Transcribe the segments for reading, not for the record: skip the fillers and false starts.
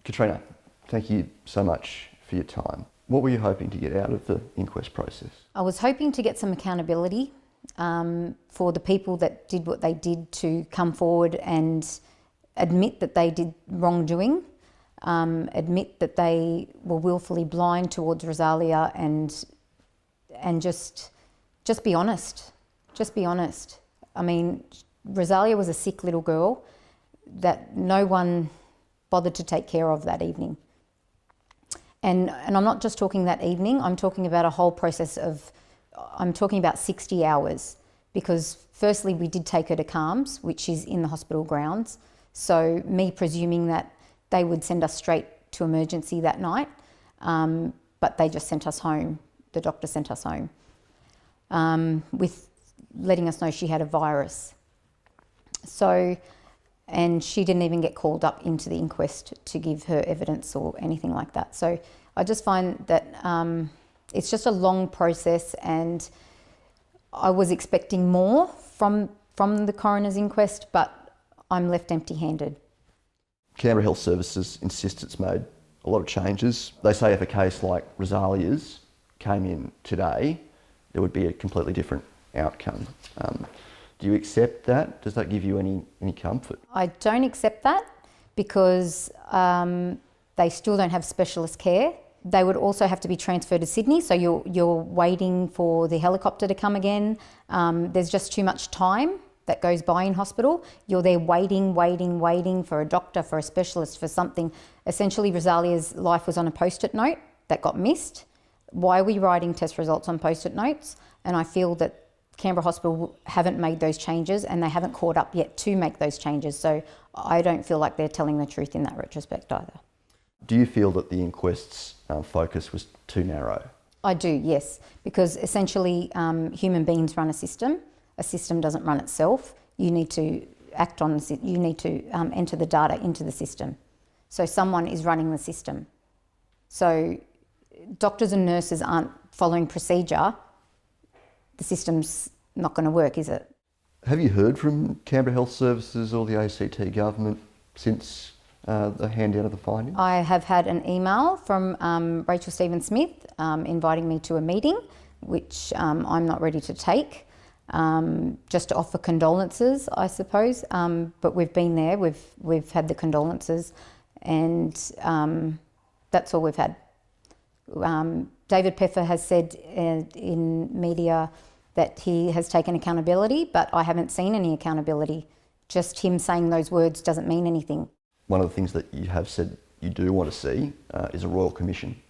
Katrina, thank you so much for your time. What were you hoping to get out of the inquest process? I was hoping to get some accountability for the people that did what they did to come forward and admit that they did wrongdoing, admit that they were willfully blind towards Rozalia, and just be honest. Just be honest. I mean, Rozalia was a sick little girl that no one bothered to take care of that evening. And I'm not just talking that evening, I'm talking about a whole process of, I'm talking about 60 hours, because firstly we did take her to CAMS, which is in the hospital grounds. So me presuming that they would send us straight to emergency that night, but they just sent us home. The doctor sent us home with letting us know she had a virus. So, and she didn't even get called up into the inquest to give her evidence or anything like that. So I just find that it's just a long process, and I was expecting more from the coroner's inquest, but I'm left empty-handed. Canberra Health Services insists it's made a lot of changes. They say if a case like Rozalia's came in today, there would be a completely different outcome. Do you accept that? Does that give you any comfort? I don't accept that, because they still don't have specialist care. They would also have to be transferred to Sydney, so you're waiting for the helicopter to come again. There's just too much time that goes by in hospital. You're there waiting for a doctor, for a specialist, for something. Essentially, Rozalia's life was on a post-it note that got missed. Why are we writing test results on post-it notes? And I feel that Canberra Hospital haven't made those changes, and they haven't caught up yet to make those changes. So I don't feel like they're telling the truth in that retrospect either. Do you feel that the inquest's focus was too narrow? I do, yes, because essentially human beings run a system. A system doesn't run itself. You need to act on the, you need to enter the data into the system. So someone is running the system. So doctors and nurses aren't following procedure. The system's not going to work, is it? Have you heard from Canberra Health Services or the ACT government since the handout of the findings? I have had an email from Rachel Stephen-Smith inviting me to a meeting, which I'm not ready to take, just to offer condolences, I suppose. But we've been there, we've had the condolences, and that's all we've had. David Peffer has said in media that he has taken accountability, but I haven't seen any accountability. Just him saying those words doesn't mean anything. One of the things that you have said you do want to see is a Royal Commission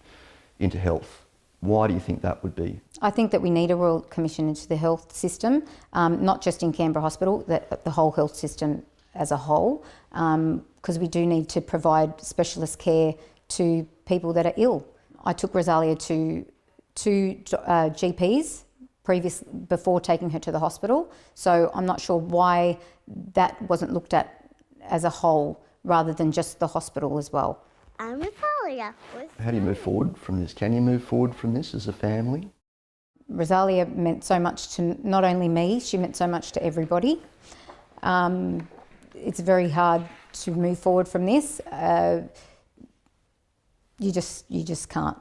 into health. Why do you think that would be? I think that we need a Royal Commission into the health system, not just in Canberra Hospital, the whole health system as a whole, because we do need to provide specialist care to people that are ill. I took Rozalia to two GPs before taking her to the hospital, so I'm not sure why that wasn't looked at as a whole rather than just the hospital as well. I'm Rozalia. How do you move forward from this? Can you move forward from this as a family? Rozalia meant so much to not only me, she meant so much to everybody. It's very hard to move forward from this. You just can't.